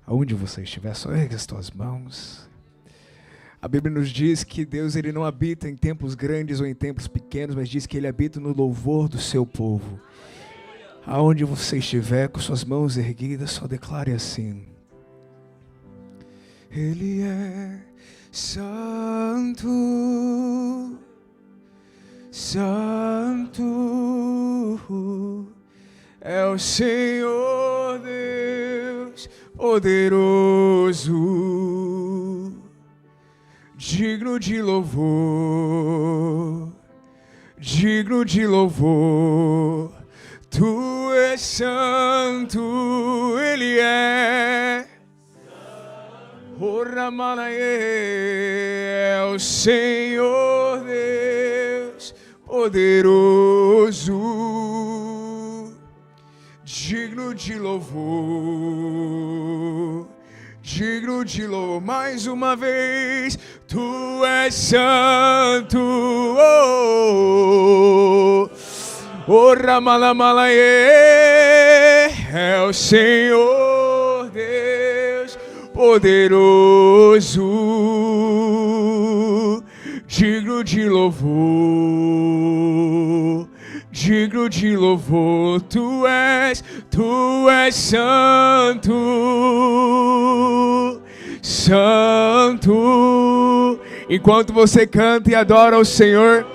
Aonde você estiver, só ergue as tuas mãos. A Bíblia nos diz que Deus ele não habita em templos grandes ou em templos pequenos, mas diz que Ele habita no louvor do seu povo. Aonde você estiver, com suas mãos erguidas, só declare assim: Ele é santo, santo, é o Senhor Deus poderoso, digno de louvor, digno de louvor. Tu és santo, Ele é. O Ramanaê é o Senhor Deus poderoso, digno de louvor, digno de louvor. Mais uma vez, Tu és santo. O Ramalamalayê é o Senhor Deus poderoso, digno de louvor, digno de louvor. Tu és santo, santo. Enquanto você canta e adora o Senhor,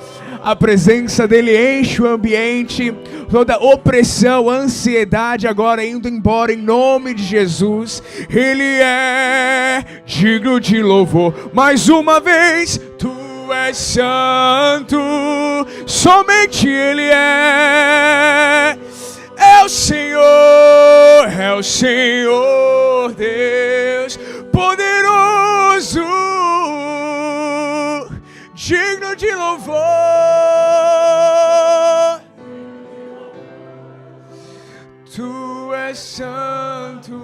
a presença dele enche o ambiente, toda opressão, ansiedade agora indo embora em nome de Jesus. Ele é digno de louvor. Mais uma vez, Tu és santo, somente Ele é o Senhor Deus poderoso, digno de louvor. Tu és santo,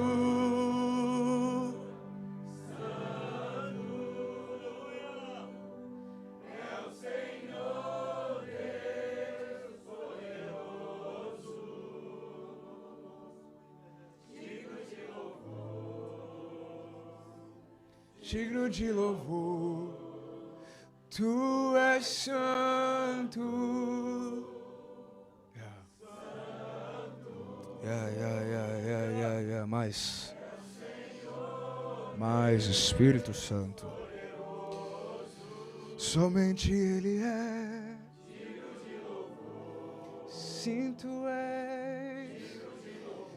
é o Senhor Deus poderoso, digno de louvor, digno de louvor. Tu és santo. Mais Espírito Santo. Somente Ele é. Sim, Tu és.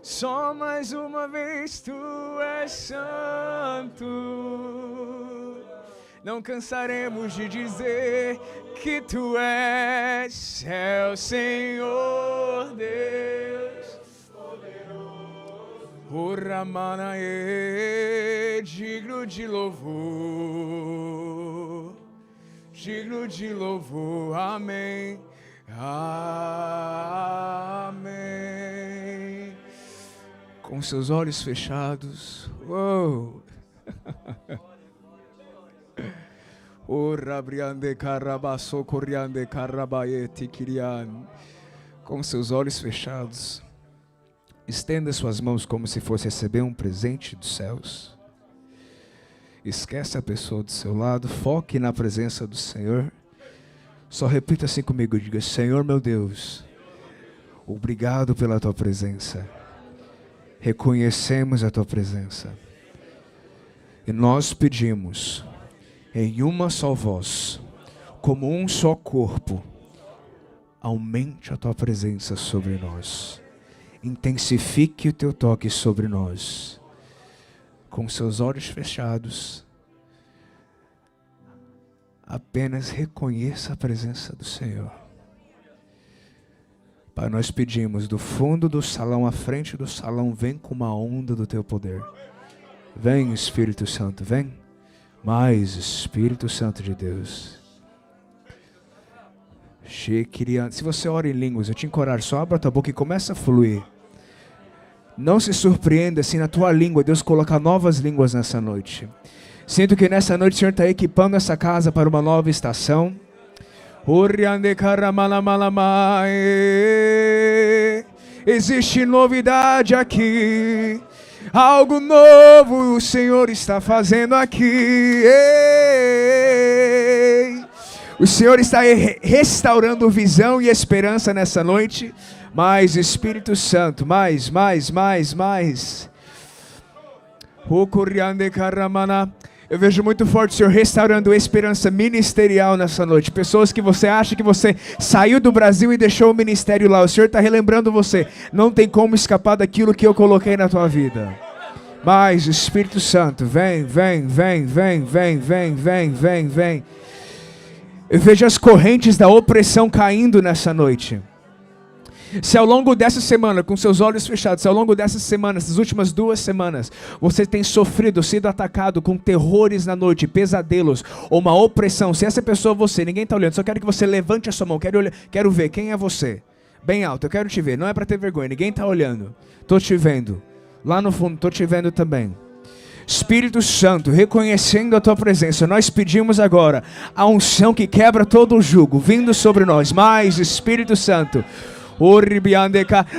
Só mais uma vez, Tu és santo. Não cansaremos de dizer que Tu és, é o Senhor Deus poderoso. O Ramanaê, digno de louvor, digno de louvor. Amém, amém. Com seus olhos fechados. Uou. Com seus olhos fechados, estenda suas mãos como se fosse receber um presente dos céus. Esquece a pessoa do seu lado, foque na presença do Senhor. Só repita assim comigo, diga: Senhor meu Deus, obrigado pela Tua presença. Reconhecemos a Tua presença. E nós pedimos, em uma só voz, como um só corpo, aumente a Tua presença sobre nós. Intensifique o Teu toque sobre nós. Com seus olhos fechados, apenas reconheça a presença do Senhor. Pai, nós pedimos do fundo do salão, à frente do salão, vem com uma onda do Teu poder. Vem, Espírito Santo, vem. Mais Espírito Santo de Deus. Se você ora em línguas, eu te encorajo, só abra a tua boca e começa a fluir. Não se surpreenda se na tua língua Deus colocar novas línguas nessa noite. Sinto que nessa noite o Senhor está equipando essa casa para uma nova estação. Existe novidade aqui. Algo novo o Senhor está fazendo aqui. Ei. O Senhor está restaurando visão e esperança nessa noite. Mais Espírito Santo, mais. Eu vejo muito forte o Senhor restaurando a esperança ministerial nessa noite. Pessoas que você acha que você saiu do Brasil e deixou o ministério lá. O Senhor está relembrando você. Não tem como escapar daquilo que eu coloquei na tua vida. Mas Espírito Santo, vem. Eu vejo as correntes da opressão caindo nessa noite. Se ao longo dessa semana, com seus olhos fechados, se ao longo dessa semana, essas últimas 2 semanas, você tem sofrido, sido atacado com terrores na noite, pesadelos, ou uma opressão, se essa pessoa é você, ninguém está olhando, só quero que você levante a sua mão, quero ver quem é você, bem alto, eu quero te ver, não é para ter vergonha, ninguém está olhando, estou te vendo, lá no fundo, estou te vendo também. Espírito Santo, reconhecendo a tua presença, nós pedimos agora a unção que quebra todo o jugo, vindo sobre nós, mais Espírito Santo.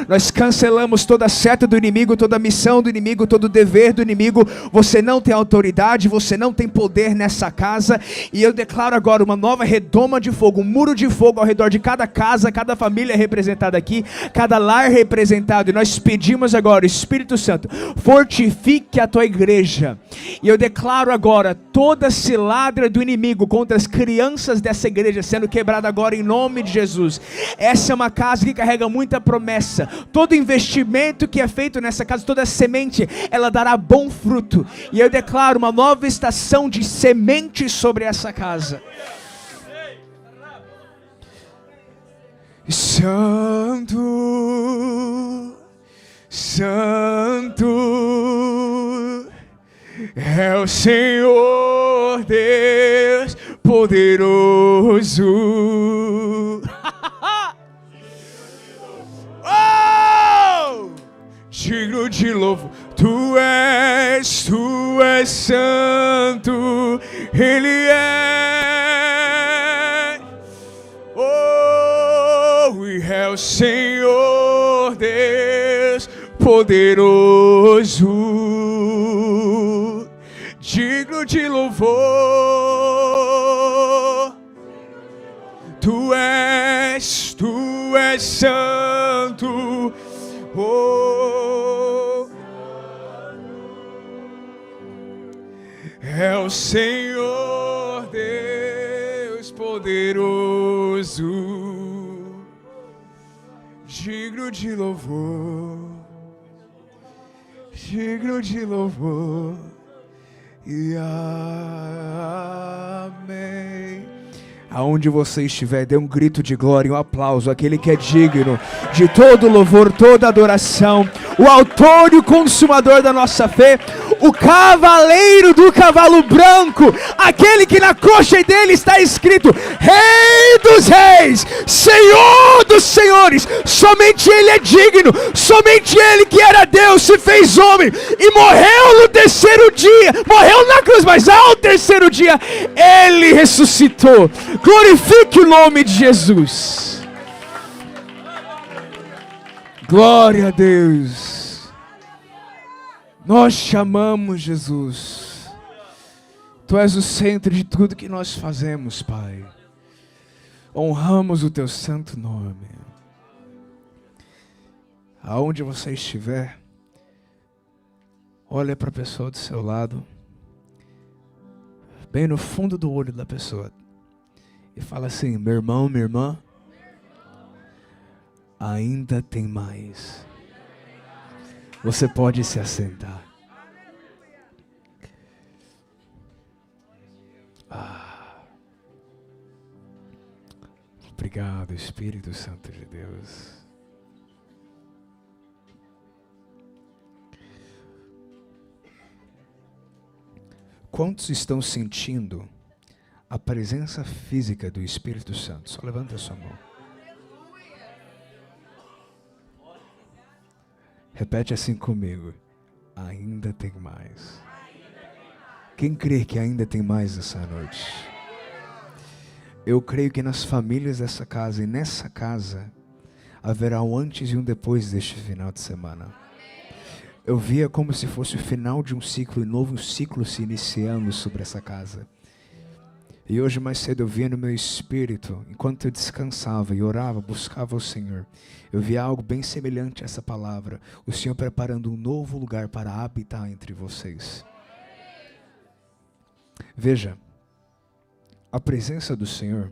Nós cancelamos toda a seta do inimigo, toda a missão do inimigo, todo o dever do inimigo. Você não tem autoridade, você não tem poder nessa casa. E eu declaro agora uma nova redoma de fogo, um muro de fogo ao redor de cada casa, cada família representada aqui, cada lar representado. E nós pedimos agora, Espírito Santo, fortifique a tua igreja. E eu declaro agora toda cilada do inimigo contra as crianças dessa igreja sendo quebrada agora em nome de Jesus. Essa é uma casa que carrega muita promessa. Todo investimento que é feito nessa casa, toda semente, ela dará bom fruto. E eu declaro uma nova estação de semente sobre essa casa. Santo, Santo é o Senhor Deus poderoso. Oh! Digno de louvor, tu és santo, Ele é. Oh, e é o Senhor Deus poderoso, digno de louvor. Tu és santo, oh, é o Senhor Deus poderoso, digno de louvor, e amém. Aonde você estiver, dê um grito de glória, um aplauso, aquele que é digno de todo louvor, toda adoração, o autor e o consumador da nossa fé, o cavaleiro do cavalo branco, aquele que na coxa dele está escrito Rei dos Reis, Senhor dos Senhores. Somente Ele é digno, somente Ele que era Deus se fez homem e morreu no terceiro dia, morreu na cruz, mas ao terceiro dia Ele ressuscitou. Glorifique o nome de Jesus. Glória a Deus. Nós te amamos, Jesus. Tu és o centro de tudo que nós fazemos, Pai. Honramos o teu santo nome. Aonde você estiver, olha para a pessoa do seu lado, bem no fundo do olho da pessoa, e fala assim: meu irmão, minha irmã, ainda tem mais. Você pode se assentar. Obrigado, Espírito Santo de Deus. Quantos estão sentindo a presença física do Espírito Santo? Só levanta a sua mão. Repete assim comigo: ainda tem mais. Quem crê que ainda tem mais essa noite? Eu creio que nas famílias dessa casa e nessa casa haverá um antes e um depois deste final de semana. Eu via como se fosse o final de um ciclo, e novo ciclo se iniciando sobre essa casa. E hoje mais cedo eu via no meu espírito, enquanto eu descansava e orava, buscava o Senhor, eu via algo bem semelhante a essa palavra. O Senhor preparando um novo lugar para habitar entre vocês. Veja, a presença do Senhor,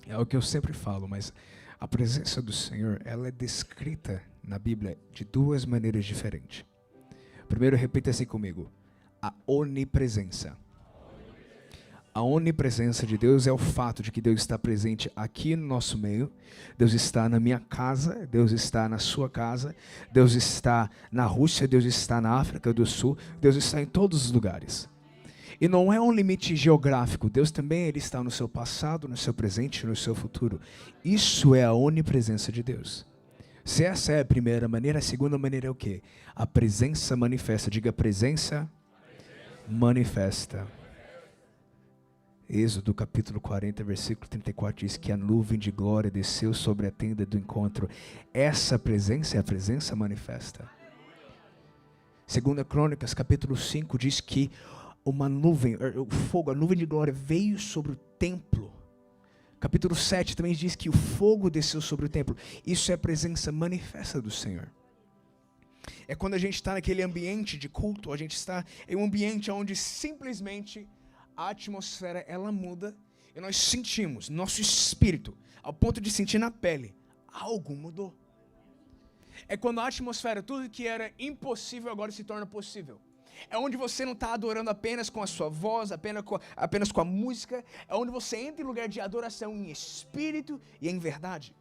é o que eu sempre falo, mas a presença do Senhor, ela é descrita na Bíblia de duas maneiras diferentes. Primeiro, repita assim comigo: a onipresença. A onipresença de Deus é o fato de que Deus está presente aqui no nosso meio. Deus está na minha casa, Deus está na sua casa, Deus está na Rússia, Deus está na África do Sul, Deus está em todos os lugares. E não é um limite geográfico, Deus também ele está no seu passado, no seu presente e no seu futuro. Isso é a onipresença de Deus. Se essa é a primeira maneira, a segunda maneira é o quê? A presença manifesta. Diga: presença manifesta. Êxodo capítulo 40, versículo 34 diz que a nuvem de glória desceu sobre a tenda do encontro. Essa presença é a presença manifesta. 2 Crônicas capítulo 5 diz que uma nuvem, o fogo, a nuvem de glória veio sobre o templo. Capítulo 7 também diz que o fogo desceu sobre o templo. Isso é a presença manifesta do Senhor. É quando a gente está naquele ambiente de culto, a gente está em um ambiente onde simplesmente a atmosfera ela muda e nós sentimos, nosso espírito, ao ponto de sentir na pele, algo mudou. É quando a atmosfera, tudo que era impossível agora se torna possível. É onde você não está adorando apenas com a sua voz, apenas com a música. É onde você entra em lugar de adoração em espírito e em verdade.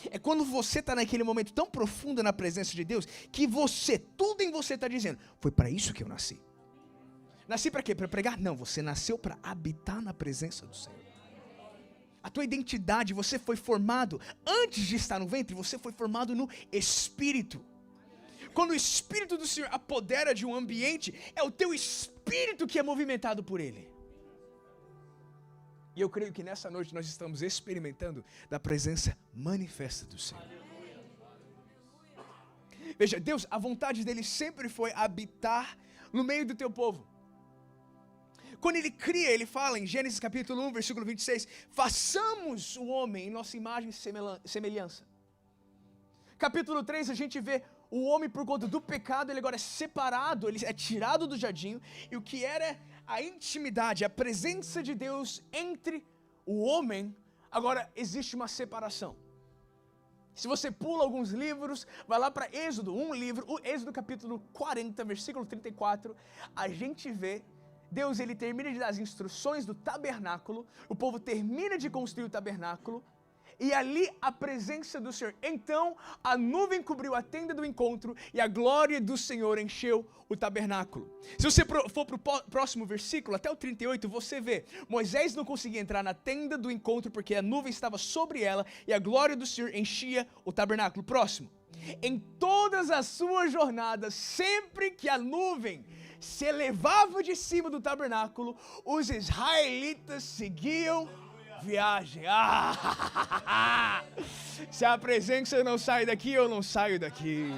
É quando você está naquele momento tão profundo na presença de Deus, que você, tudo em você está dizendo, foi para isso que eu nasci. Nasci para quê? Para pregar? Não, você nasceu para habitar na presença do Senhor. A tua identidade, você foi formado, antes de estar no ventre, você foi formado no Espírito. Quando o Espírito do Senhor apodera de um ambiente, é o teu espírito que é movimentado por Ele. E eu creio que nessa noite nós estamos experimentando da presença manifesta do Senhor. Veja, Deus, a vontade dEle sempre foi habitar no meio do teu povo. Quando Ele cria, Ele fala em Gênesis capítulo 1, versículo 26, façamos o homem em nossa imagem e semelhança. Capítulo 3, a gente vê o homem por conta do pecado, ele agora é separado, ele é tirado do jardim, e o que era a intimidade, a presença de Deus entre o homem, agora existe uma separação. Se você pula alguns livros, vai lá para Êxodo, um livro, o Êxodo capítulo 40, versículo 34, a gente vê Deus, ele termina de dar as instruções do tabernáculo, o povo termina de construir o tabernáculo, e ali a presença do Senhor. Então a nuvem cobriu a tenda do encontro e a glória do Senhor encheu o tabernáculo. Se você for para o próximo versículo, até o 38, você vê, Moisés não conseguia entrar na tenda do encontro porque a nuvem estava sobre ela e a glória do Senhor enchia o tabernáculo. Próximo. Em todas as suas jornadas, sempre que a nuvem se elevava de cima do tabernáculo, os israelitas seguiam viagem. Se a presença não sai daqui, eu não saio daqui.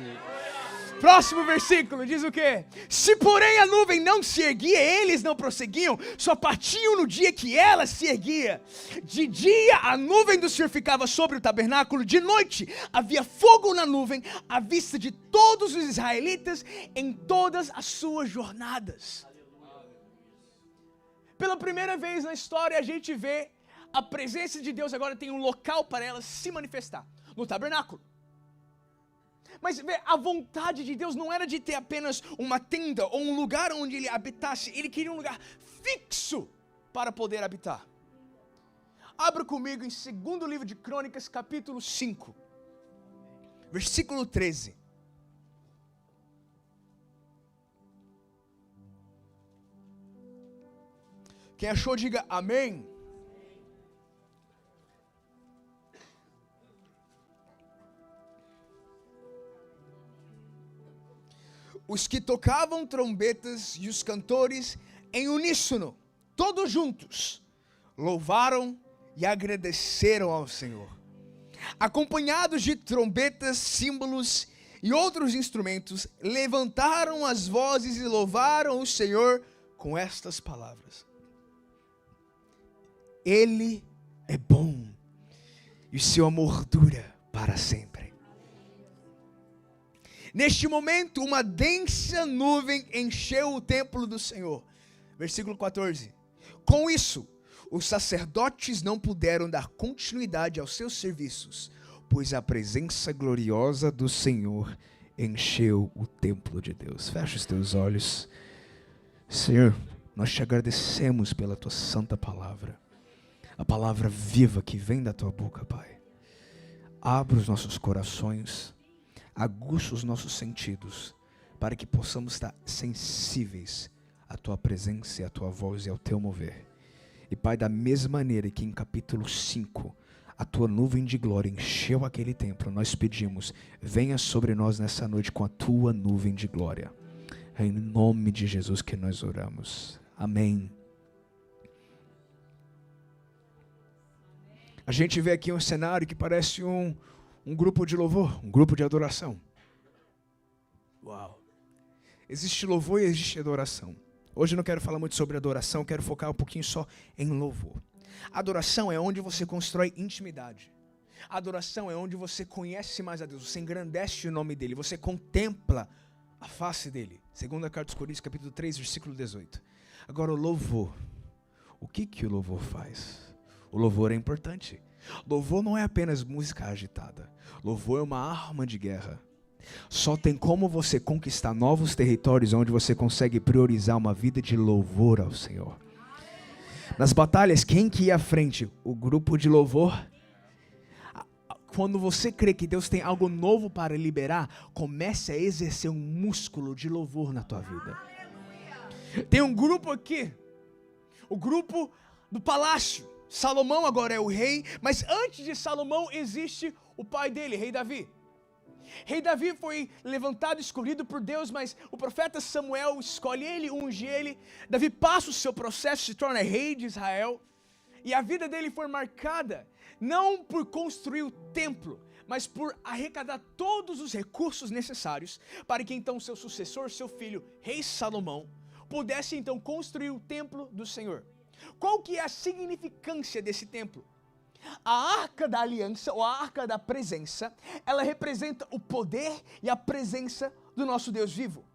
Próximo versículo diz o quê? Se porém a nuvem não se erguia, eles não prosseguiam, só partiam no dia que ela se erguia. De dia a nuvem do Senhor ficava sobre o tabernáculo, de noite havia fogo na nuvem, à vista de todos os israelitas em todas as suas jornadas. Pela primeira vez na história a gente vê a presença de Deus agora tem um local para ela se manifestar, no tabernáculo. Mas a vontade de Deus não era de ter apenas uma tenda ou um lugar onde ele habitasse. Ele queria um lugar fixo para poder habitar. Abra comigo em 2º livro de Crônicas, capítulo 5, versículo 13. Quem achou, diga amém. Os que tocavam trombetas e os cantores em uníssono, todos juntos, louvaram e agradeceram ao Senhor, acompanhados de trombetas, símbolos e outros instrumentos, levantaram as vozes e louvaram o Senhor com estas palavras: Ele é bom, e o seu amor dura para sempre. Neste momento, uma densa nuvem encheu o templo do Senhor. Versículo 14. Com isso, os sacerdotes não puderam dar continuidade aos seus serviços, pois a presença gloriosa do Senhor encheu o templo de Deus. Fecha os teus olhos. Senhor, nós te agradecemos pela tua santa palavra, a palavra viva que vem da tua boca, Pai. Abra os nossos corações, aguça os nossos sentidos, para que possamos estar sensíveis à tua presença e à tua voz e ao teu mover. E Pai, da mesma maneira que em capítulo 5, a tua nuvem de glória encheu aquele templo, nós pedimos, venha sobre nós nessa noite com a tua nuvem de glória. É em nome de Jesus que nós oramos. Amém. A gente vê aqui um cenário que parece um grupo de louvor, um grupo de adoração. Uau! Existe louvor e existe adoração. Hoje eu não quero falar muito sobre adoração, quero focar um pouquinho só em louvor. Adoração é onde você constrói intimidade. Adoração é onde você conhece mais a Deus, você engrandece o nome dEle, você contempla a face dEle. Segunda carta aos Coríntios, capítulo 3, versículo 18. Agora o louvor. O que o louvor faz? O louvor é importante. Louvor não é apenas música agitada. Louvor é uma arma de guerra. Só tem como você conquistar novos territórios onde você consegue priorizar uma vida de louvor ao Senhor. Nas batalhas, quem que ia à frente? O grupo de louvor. Quando você crê que Deus tem algo novo para liberar, comece a exercer um músculo de louvor na tua vida. Tem um grupo aqui, o grupo do palácio. Salomão agora é o rei, mas antes de Salomão existe o pai dele, rei Davi. Rei Davi foi levantado, escolhido por Deus, mas o profeta Samuel escolhe ele, unge ele. Davi passa o seu processo, se torna rei de Israel. E a vida dele foi marcada, não por construir o templo, mas por arrecadar todos os recursos necessários para que então seu sucessor, seu filho, rei Salomão, pudesse então construir o templo do Senhor. Qual que é a significância desse templo? A arca da aliança, ou a arca da presença, ela representa o poder e a presença do nosso Deus vivo.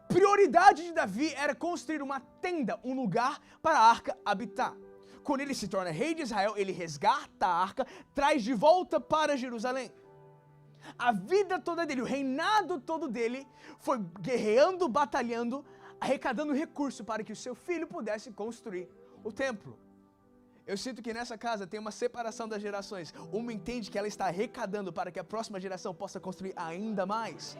Prioridade de Davi era construir uma tenda, um lugar para a arca habitar. Quando ele se torna rei de Israel, ele resgata a arca, traz de volta para Jerusalém. A vida toda dele, o reinado todo dele, foi guerreando, batalhando, arrecadando recurso para que o seu filho pudesse construir o templo. Eu sinto que nessa casa tem uma separação das gerações. Uma entende que ela está arrecadando para que a próxima geração possa construir ainda mais.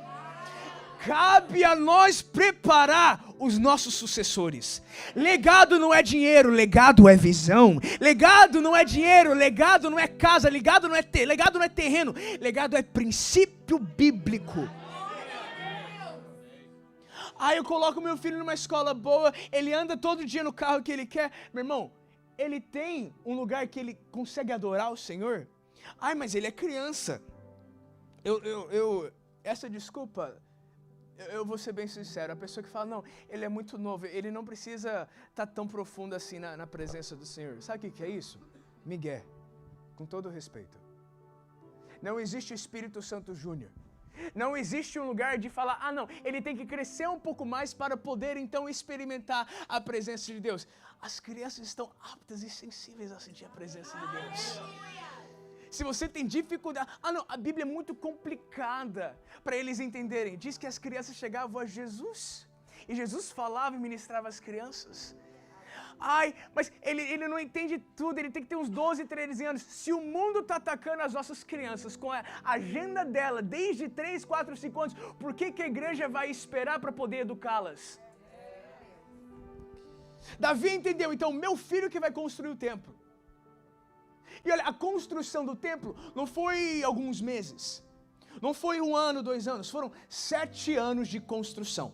Cabe a nós preparar os nossos sucessores. Legado não é dinheiro, legado é visão. Legado não é dinheiro, legado não é casa, legado não é terreno. Legado é princípio bíblico. Aí eu coloco meu filho numa escola boa, ele anda todo dia no carro que ele quer. Meu irmão, ele tem um lugar que ele consegue adorar o Senhor? Ai, mas ele é criança. Essa desculpa, eu vou ser bem sincero. A pessoa que fala, não, ele é muito novo, ele não precisa estar tão profundo assim na presença do Senhor. Sabe o que é isso? Miguel, com todo respeito. Não existe o Espírito Santo Júnior. Não existe um lugar de falar, não, ele tem que crescer um pouco mais para poder então experimentar a presença de Deus. As crianças estão aptas e sensíveis a sentir a presença de Deus. Se você tem dificuldade, a Bíblia é muito complicada para eles entenderem. Diz que as crianças chegavam a Jesus, e Jesus falava e ministrava às crianças. Ai, mas ele não entende tudo, ele tem que ter uns 12, 13 anos. Se o mundo está atacando as nossas crianças com a agenda dela desde 3, 4, 5 anos, por que a igreja vai esperar para poder educá-las? Davi entendeu, então, meu filho que vai construir o templo. E olha, a construção do templo não foi alguns meses, não foi 1 ano, 2 anos, foram 7 anos de construção.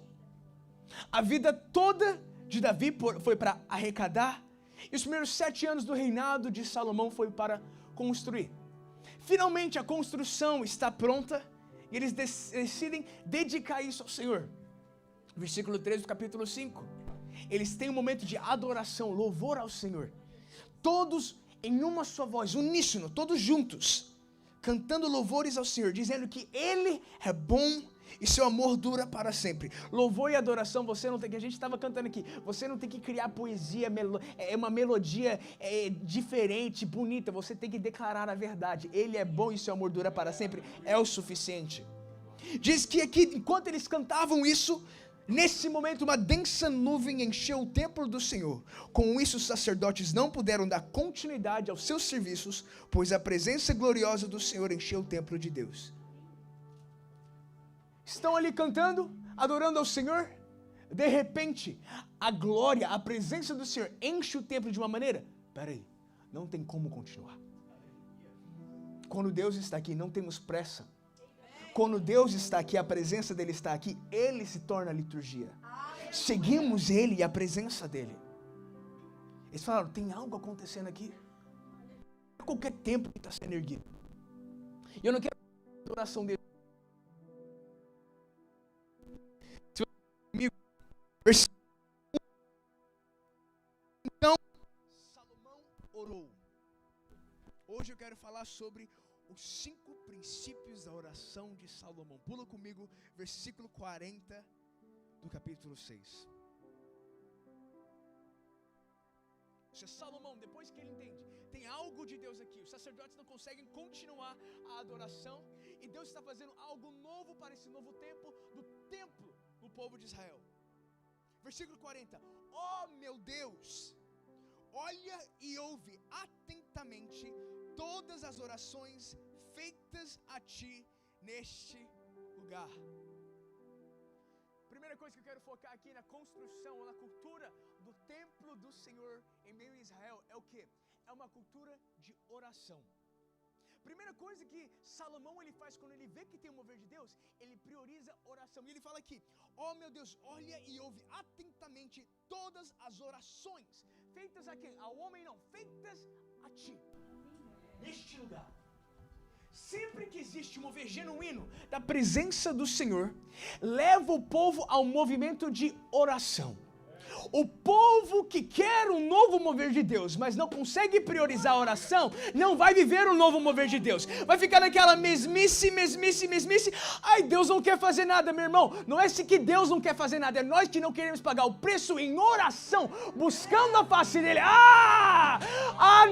A vida toda de Davi foi para arrecadar, e os primeiros 7 anos do reinado de Salomão foi para construir. Finalmente a construção está pronta, E eles decidem dedicar isso ao Senhor. Versículo 13 do capítulo 5. Eles têm um momento de adoração, louvor ao Senhor. Todos em uma só voz, uníssono, todos juntos, cantando louvores ao Senhor, dizendo que Ele é bom e seu amor dura para sempre. Louvor e adoração, você não tem que, a gente estava cantando aqui, você não tem que criar poesia, é uma melodia diferente, bonita, você tem que declarar a verdade. Ele é bom e seu amor dura para sempre, é o suficiente. Diz que aqui, enquanto eles cantavam isso, nesse momento uma densa nuvem encheu o templo do Senhor. Com isso os sacerdotes não puderam dar continuidade aos seus serviços, pois a presença gloriosa do Senhor encheu o templo de Deus. Estão ali cantando, adorando ao Senhor. De repente, a glória, a presença do Senhor enche o templo de uma maneira. Peraí, não tem como continuar. Quando Deus está aqui, não temos pressa. Quando Deus está aqui, a presença dele está aqui, ele se torna a liturgia. Seguimos ele e a presença dele. Eles falaram, tem algo acontecendo aqui. A qualquer tempo que está sendo erguido. E eu não quero a oração dele. Então, Salomão orou. Hoje eu quero falar sobre os 5 princípios da oração de Salomão. Pula comigo, versículo 40 do capítulo 6. Isso é Salomão, depois que ele entende, tem algo de Deus aqui. Os sacerdotes não conseguem continuar a adoração, e Deus está fazendo algo novo para esse novo tempo, do templo do povo de Israel. Versículo 40. Ó meu Deus, olha e ouve atentamente todas as orações feitas a ti neste lugar. Primeira coisa que eu quero focar aqui na construção, na cultura do templo do Senhor em meio a Israel é o quê? É uma cultura de oração. Primeira coisa que Salomão ele faz quando ele vê que tem um mover de Deus, ele prioriza oração. E ele fala aqui, ó meu Deus, olha e ouve atentamente todas as orações feitas a quem? Ao homem não, feitas a ti, neste lugar. Sempre que existe um mover genuíno da presença do Senhor, leva o povo ao movimento de oração. O povo que quer um novo mover de Deus, mas não consegue priorizar a oração, não vai viver um novo mover de Deus. Vai ficar naquela mesmice. Ai, Deus não quer fazer nada, meu irmão. Não é que Deus não quer fazer nada, é nós que não queremos pagar o preço em oração, buscando a face dele.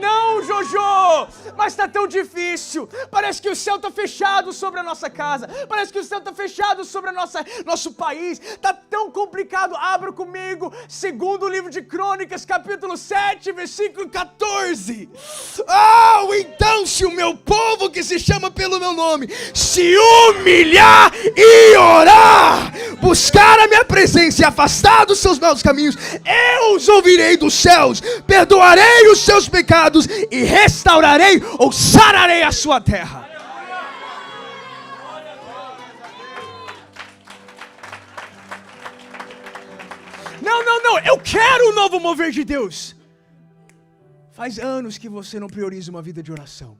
Não, Jojo, mas está tão difícil. Parece que o céu está fechado sobre a nossa casa. Parece que o céu está fechado sobre nosso país. Está tão complicado. Abra comigo segundo livro de Crônicas, capítulo 7, versículo 14. Então se o meu povo que se chama pelo meu nome se humilhar e orar, buscar a minha presença e afastar dos seus maus caminhos, eu os ouvirei dos céus, perdoarei os seus pecados e restaurarei ou sararei a sua terra. Não, eu quero um novo mover de Deus. Faz anos que você não prioriza uma vida de oração.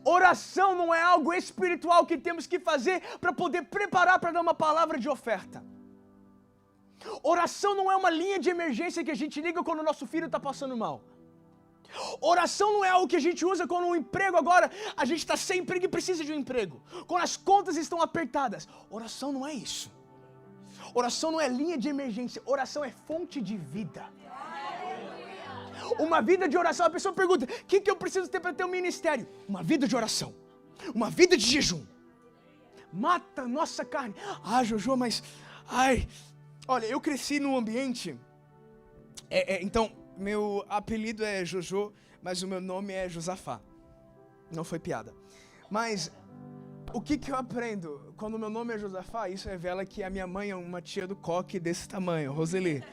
Oração não é algo espiritual que temos que fazer para poder preparar para dar uma palavra de oferta. Oração não é uma linha de emergência que a gente liga quando o nosso filho está passando mal. Oração não é algo que a gente usa quando um emprego agora, a gente está sem emprego e precisa de um emprego. Quando as contas estão apertadas. Oração não é isso. Oração não é linha de emergência, oração é fonte de vida. Uma vida de oração, a pessoa pergunta, o que eu preciso ter para ter um ministério? Uma vida de oração, uma vida de jejum. Mata nossa carne. Jojo, mas, olha, eu cresci num ambiente, então, meu apelido é Jojo, mas o meu nome é Josafá. Não foi piada. Mas o que eu aprendo? Quando o meu nome é Josafá, isso revela que a minha mãe é uma tia do coque desse tamanho, Roseli.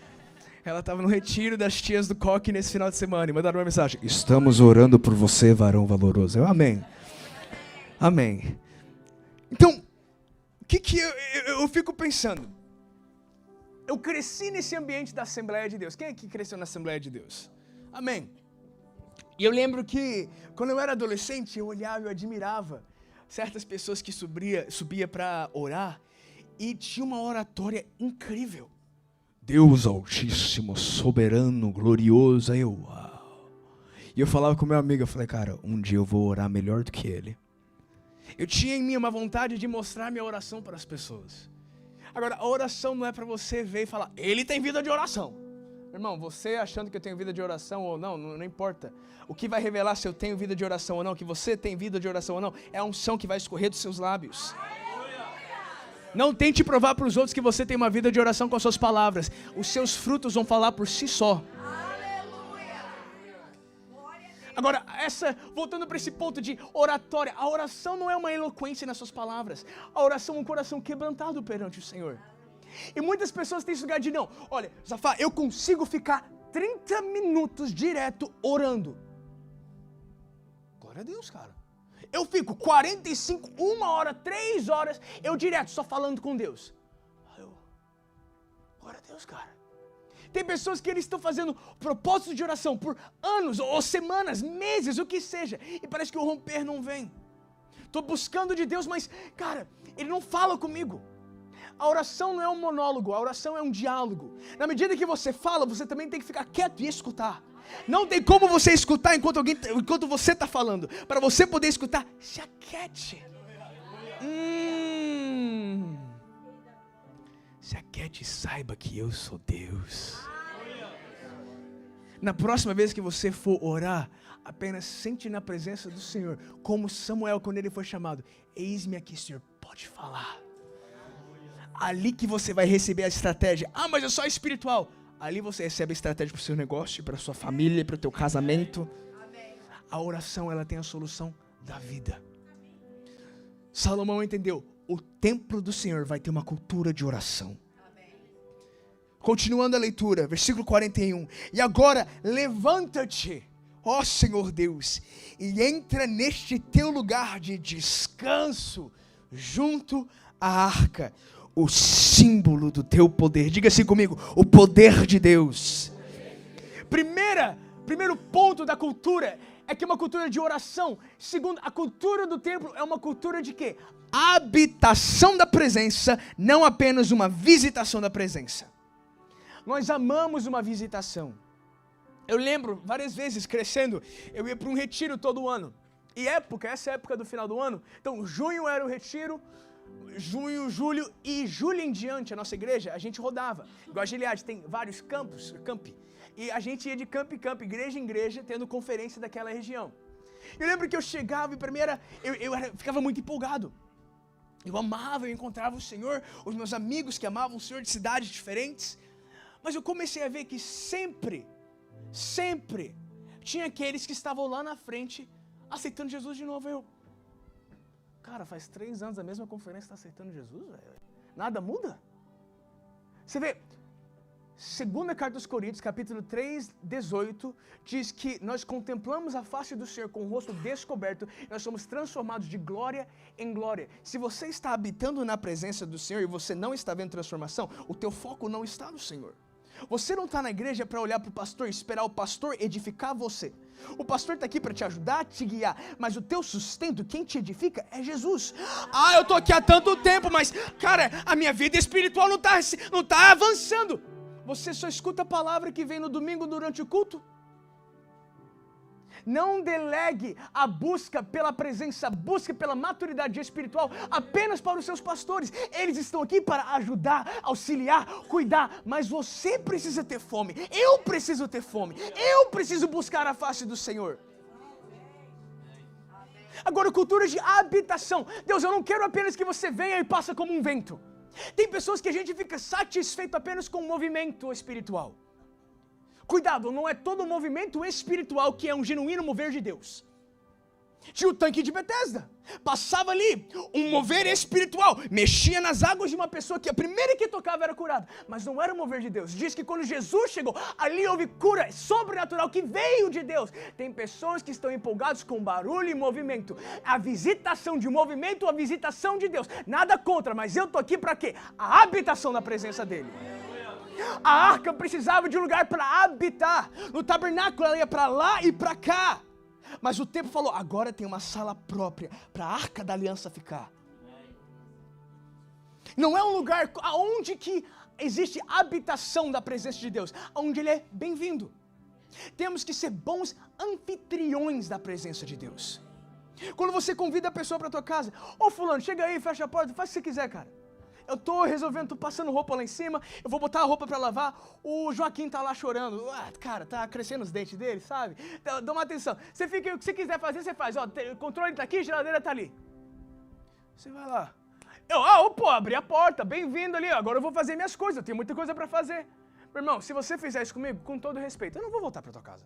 Ela estava no retiro das tias do coque nesse final de semana e mandaram uma mensagem: estamos orando por você, varão valoroso. Amém. Amém. Então, o que eu fico pensando? Eu cresci nesse ambiente da Assembleia de Deus. Quem é que cresceu na Assembleia de Deus? Amém. E eu lembro que, quando eu era adolescente, eu olhava e eu admirava certas pessoas que subia para orar e tinha uma oratória incrível. Deus Altíssimo, soberano, glorioso. Aí uau. E eu falava com meu amigo, eu falei, cara, um dia eu vou orar melhor do que ele. Eu tinha em mim uma vontade de mostrar minha oração para as pessoas. Agora, a oração não é para você ver e falar, ele tem vida de oração. Irmão, você achando que eu tenho vida de oração ou não importa. O que vai revelar se eu tenho vida de oração ou não, que você tem vida de oração ou não, é a unção que vai escorrer dos seus lábios. Não tente provar para os outros que você tem uma vida de oração com as suas palavras. Os seus frutos vão falar por si só. Agora, voltando para esse ponto de oratória, a oração não é uma eloquência nas suas palavras. A oração é um coração quebrantado perante o Senhor. E muitas pessoas têm esse lugar de não. Olha, Zafá, eu consigo ficar 30 minutos direto orando. Glória a Deus, cara. Eu fico 45, 1 hora, 3 horas, eu direto só falando com Deus. Glória a Deus, cara. Tem pessoas que eles estão fazendo propósitos de oração por anos, ou semanas, meses, o que seja. E parece que o romper não vem. Estou buscando de Deus, mas, cara, Ele não fala comigo. A oração não é um monólogo, a oração é um diálogo. Na medida que você fala, você também tem que ficar quieto e escutar. Não tem como você escutar enquanto você está falando. Para você poder escutar, se aquiete. Se aquiete e saiba que eu sou Deus. Na próxima vez que você for orar, apenas sente na presença do Senhor, como Samuel quando ele foi chamado. Eis-me aqui, Senhor, pode falar. Ali que você vai receber a estratégia. Ah, mas é só espiritual. Ali você recebe a estratégia para o seu negócio, para a sua família, para o teu casamento. A oração, ela tem a solução da vida. Salomão entendeu. O templo do Senhor vai ter uma cultura de oração. Continuando a leitura, versículo 41. E agora, levanta-te, ó Senhor Deus, e entra neste teu lugar de descanso, junto à arca, o símbolo do teu poder. Diga assim comigo, o poder de Deus. Primeiro ponto da cultura é que é uma cultura de oração. Segundo, a cultura do templo é uma cultura de quê? Habitação da presença, não apenas uma visitação da presença. Nós amamos uma visitação. Eu lembro, várias vezes crescendo, eu ia para um retiro todo ano. E essa época do final do ano, então junho era o retiro, junho, julho e julho em diante, a nossa igreja, a gente rodava. Igual a Gilead, tem vários campi. E a gente ia de campo em campo, igreja em igreja, tendo conferência daquela região. Eu lembro que eu chegava e para mim eu ficava muito empolgado. Eu amava, eu encontrava o Senhor, os meus amigos que amavam o Senhor de cidades diferentes. Mas eu comecei a ver que sempre tinha aqueles que estavam lá na frente, aceitando Jesus de novo. Cara, faz 3 anos a mesma conferência está aceitando Jesus, velho. Nada muda. Você vê, 2ª carta aos Coríntios, capítulo 3, 18, diz que nós contemplamos a face do Senhor com o rosto descoberto, e nós somos transformados de glória em glória. Se você está habitando na presença do Senhor e você não está vendo transformação, o teu foco não está no Senhor. Você não está na igreja para olhar para o pastor e esperar o pastor edificar você. O pastor está aqui para te ajudar, te guiar, mas o teu sustento, quem te edifica é Jesus. Ah, eu estou aqui há tanto tempo, mas, cara, a minha vida espiritual não está avançando. Você só escuta a palavra que vem no domingo durante o culto? Não delegue a busca pela presença, busca pela maturidade espiritual apenas para os seus pastores. Eles estão aqui para ajudar, auxiliar, cuidar, mas você precisa ter fome. Eu preciso ter fome. Eu preciso buscar a face do Senhor. Agora, cultura de habitação. Deus, eu não quero apenas que você venha e passe como um vento. Tem pessoas que a gente fica satisfeito apenas com o movimento espiritual. Cuidado, não é todo movimento espiritual que é um genuíno mover de Deus. Tinha o tanque de Betesda, passava ali, um mover espiritual, mexia nas águas de uma pessoa que a primeira que tocava era curada, mas não era o mover de Deus. Diz que quando Jesus chegou, ali houve cura sobrenatural que veio de Deus. Tem pessoas que estão empolgadas com barulho e movimento. A visitação de movimento, a visitação de Deus. Nada contra, mas eu estou aqui para quê? A habitação da presença dEle. A arca precisava de um lugar para habitar. No tabernáculo ela ia para lá e para cá. Mas o templo falou, agora tem uma sala própria para a Arca da Aliança ficar. Não é um lugar onde que existe habitação da presença de Deus, onde Ele é bem-vindo. Temos que ser bons anfitriões da presença de Deus. Quando você convida a pessoa para tua casa, ô fulano, chega aí, fecha a porta, faz o que você quiser, cara. Eu tô resolvendo, tô passando roupa lá em cima, eu vou botar a roupa para lavar, o Joaquim tá lá chorando, cara, tá crescendo os dentes dele, sabe? Dá uma atenção, você fica, o que você quiser fazer, você faz, ó, o controle tá aqui, a geladeira tá ali. Você vai lá. Abri a porta, bem-vindo ali, agora eu vou fazer minhas coisas, eu tenho muita coisa para fazer. Meu irmão, se você fizer isso comigo, com todo respeito, eu não vou voltar para tua casa.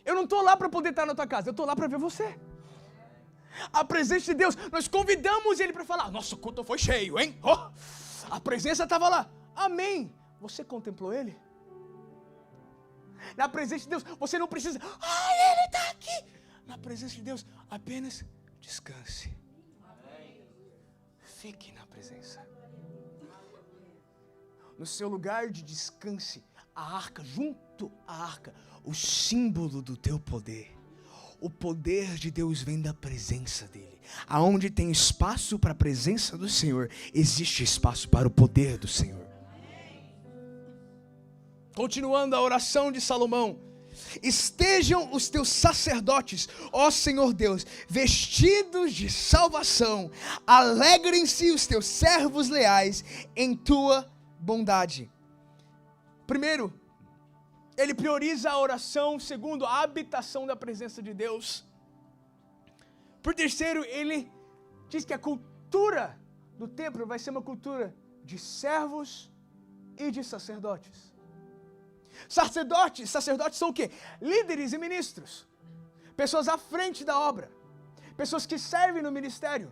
Eu não tô lá para poder estar na tua casa, eu tô lá para ver você. A presença de Deus, nós convidamos Ele para falar, nossa, o culto foi cheio, hein? Oh, a presença estava lá, amém. Você contemplou Ele? Na presença de Deus, você não precisa, Ele está aqui. Na presença de Deus, apenas descanse. Fique na presença. No seu lugar de descanse, a arca, junto à arca, o símbolo do teu poder. O poder de Deus vem da presença dEle. Aonde tem espaço para a presença do Senhor, existe espaço para o poder do Senhor. Continuando a oração de Salomão. Estejam os teus sacerdotes, ó Senhor Deus, vestidos de salvação. Alegrem-se os teus servos leais em tua bondade. Primeiro, ele prioriza a oração. Segundo, a habitação da presença de Deus. Por terceiro, ele diz que a cultura do templo vai ser uma cultura de servos e de sacerdotes. Sacerdotes são o quê? Líderes e ministros. Pessoas à frente da obra. Pessoas que servem no ministério.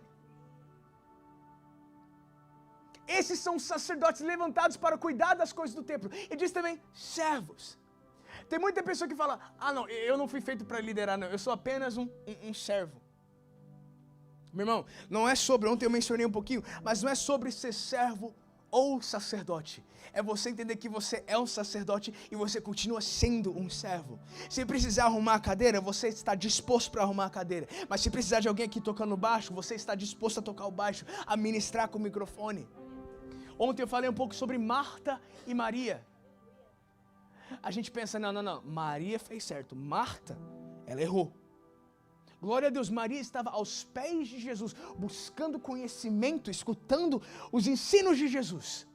Esses são os sacerdotes levantados para cuidar das coisas do templo. E diz também servos. Tem muita pessoa que fala, não, eu não fui feito para liderar, não. Eu sou apenas um servo. Meu irmão, não é sobre, ontem eu mencionei um pouquinho, mas não é sobre ser servo ou sacerdote. É você entender que você é um sacerdote e você continua sendo um servo. Se precisar arrumar a cadeira, você está disposto para arrumar a cadeira. Mas se precisar de alguém aqui tocando baixo, você está disposto a tocar o baixo, a ministrar com o microfone. Ontem eu falei um pouco sobre Marta e Maria. A gente pensa, não, Maria fez certo, Marta, ela errou. Glória a Deus, Maria estava aos pés de Jesus, buscando conhecimento, escutando os ensinos de Jesus.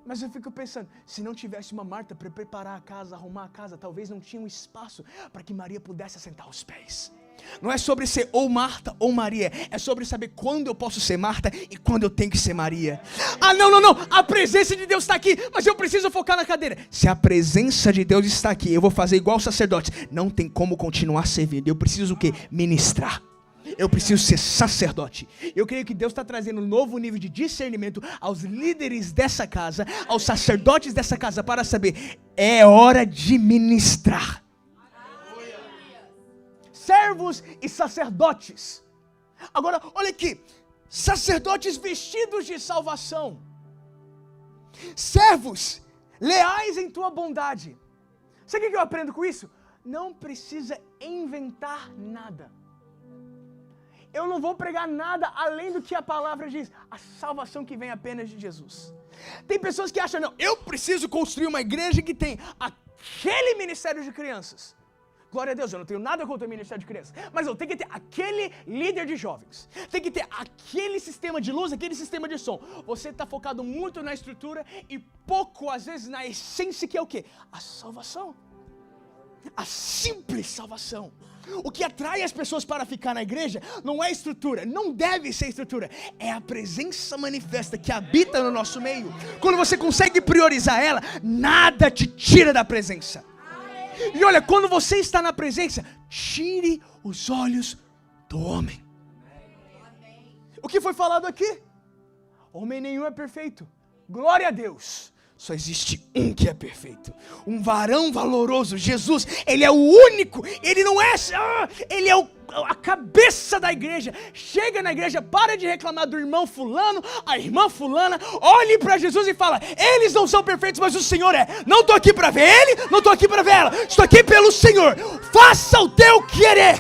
Mas eu fico pensando, se não tivesse uma Marta para preparar a casa, arrumar a casa, talvez não tinha um espaço para que Maria pudesse assentar aos pés. Não é sobre ser ou Marta ou Maria, é sobre saber quando eu posso ser Marta e quando eu tenho que ser Maria. Não, a presença de Deus está aqui, mas eu preciso focar na cadeira. Se a presença de Deus está aqui, eu vou fazer igual os sacerdotes. Não tem como continuar servindo, eu preciso o quê? Ministrar. Eu preciso ser sacerdote. Eu creio que Deus está trazendo um novo nível de discernimento aos líderes dessa casa, aos sacerdotes dessa casa, para saber, é hora de ministrar. Servos e sacerdotes. Agora, olha aqui. Sacerdotes vestidos de salvação. Servos leais em tua bondade. Sabe o que eu aprendo com isso? Não precisa inventar nada. Eu não vou pregar nada além do que a palavra diz. A salvação que vem apenas de Jesus. Tem pessoas que acham, não, eu preciso construir uma igreja que tem aquele ministério de crianças. Glória a Deus, eu não tenho nada contra o ministério de crianças, mas eu tenho que ter aquele líder de jovens, tem que ter aquele sistema de luz, aquele sistema de som. Você está focado muito na estrutura e pouco, às vezes, na essência, que é o quê? A salvação. A simples salvação. O que atrai as pessoas para ficar na igreja não é estrutura, não deve ser estrutura, é a presença manifesta que habita no nosso meio. Quando você consegue priorizar ela, nada te tira da presença. E olha, quando você está na presença, tire os olhos do homem. O que foi falado aqui? Homem nenhum é perfeito. Glória a Deus. Só existe um que é perfeito. Um varão valoroso. Jesus, ele é o único. Ele não é... ele é a cabeça da igreja. Chega na igreja, para de reclamar do irmão fulano, a irmã fulana. Olhe para Jesus e fala: eles não são perfeitos, mas o Senhor é. Não estou aqui para ver ele, não estou aqui para ver ela. Estou aqui pelo Senhor. Faça o teu querer.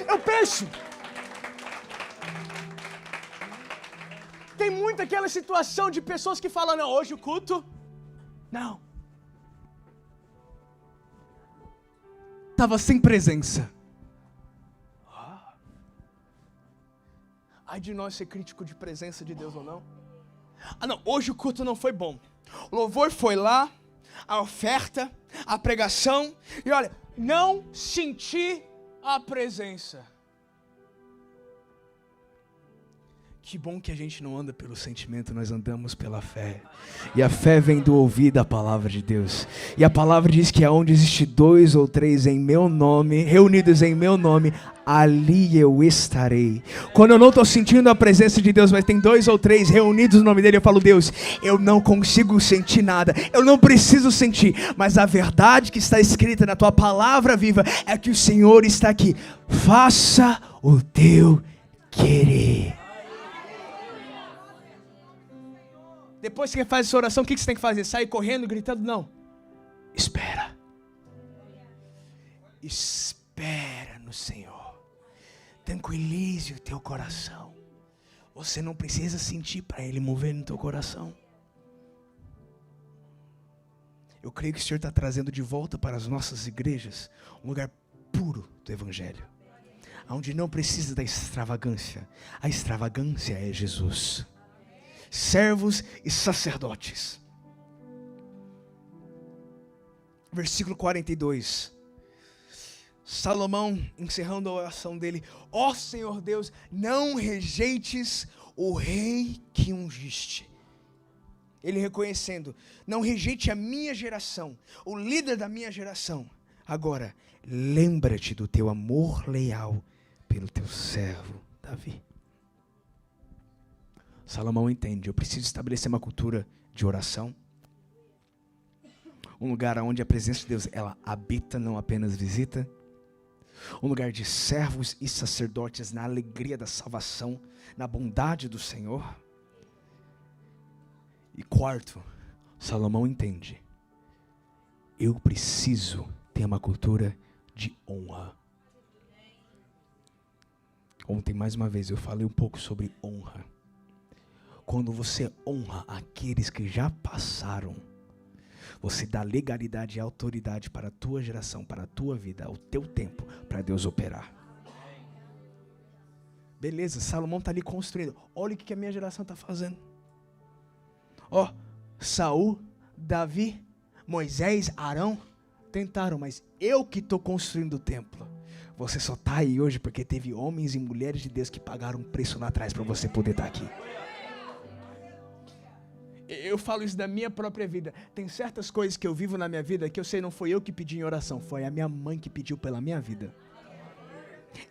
Eu penso... Tem muito aquela situação de pessoas que falam: não, hoje o culto, não. Estava sem presença. Ai de nós ser crítico de presença de Deus ou não. Não, hoje o culto não foi bom. O louvor foi lá, a oferta, a pregação, e olha, não senti a presença. Que bom que a gente não anda pelo sentimento, nós andamos pela fé. E a fé vem do ouvir da palavra de Deus. E a palavra diz que aonde existe 2 ou 3 em meu nome, reunidos em meu nome, ali eu estarei. Quando eu não estou sentindo a presença de Deus, mas tem 2 ou 3 reunidos no nome dele, eu falo: Deus, eu não consigo sentir nada, eu não preciso sentir, mas a verdade que está escrita na tua palavra viva é que o Senhor está aqui. Faça o teu querer. Depois que você faz essa oração, o que você tem que fazer? Sair correndo, gritando? Não. Espera. Espera no Senhor. Tranquilize o teu coração. Você não precisa sentir para Ele mover no teu coração. Eu creio que o Senhor está trazendo de volta para as nossas igrejas um lugar puro do Evangelho, onde não precisa da extravagância. A extravagância é Jesus. Servos e sacerdotes. Versículo 42. Salomão, encerrando a oração dele: ó Senhor Deus, não rejeites o rei que ungiste. Ele reconhecendo: não rejeite a minha geração, o líder da minha geração. Agora, lembra-te do teu amor leal pelo teu servo Davi. Salomão entende: eu preciso estabelecer uma cultura de oração. Um lugar onde a presença de Deus, ela habita, não apenas visita. Um lugar de servos e sacerdotes na alegria da salvação, na bondade do Senhor. E quarto, Salomão entende: eu preciso ter uma cultura de honra. Ontem, mais uma vez, eu falei um pouco sobre honra. Quando você honra aqueles que já passaram, você dá legalidade e autoridade para a tua geração, para a tua vida, o teu tempo, para Deus operar. Beleza, Salomão está ali construindo. Olha o que a minha geração está fazendo. Ó, Saul, Davi, Moisés, Arão, tentaram, mas eu que estou construindo o templo. Você só está aí hoje porque teve homens e mulheres de Deus que pagaram um preço lá atrás para você poder estar aqui. Eu falo isso da minha própria vida. Tem certas coisas que eu vivo na minha vida que eu sei não foi eu que pedi em oração, foi a minha mãe que pediu pela minha vida.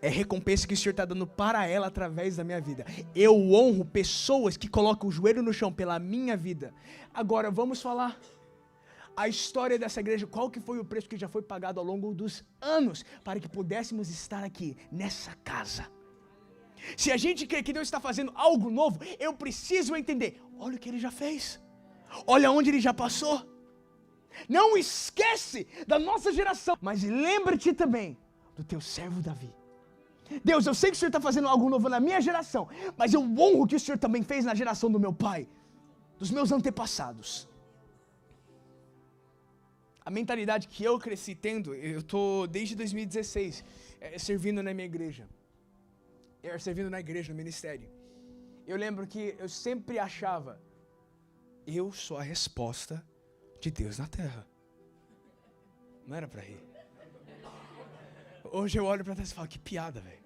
É recompensa que o Senhor está dando para ela através da minha vida. Eu honro pessoas que colocam o joelho no chão pela minha vida. Agora vamos falar a história dessa igreja. Qual que foi o preço que já foi pagado ao longo dos anos para que pudéssemos estar aqui nessa casa? Se a gente quer que Deus está fazendo algo novo, eu preciso entender: olha o que Ele já fez, olha onde Ele já passou. Não esquece da nossa geração, mas lembra-te também do teu servo Davi. Deus, eu sei que o Senhor está fazendo algo novo na minha geração, mas eu honro o que o Senhor também fez na geração do meu pai, dos meus antepassados. A mentalidade que eu cresci tendo, eu estou desde 2016 servindo na minha igreja. Servindo na igreja, no ministério. Eu lembro que eu sempre achava: eu sou a resposta de Deus na terra. Não era pra rir. Hoje eu olho pra trás e falo: que piada, velho.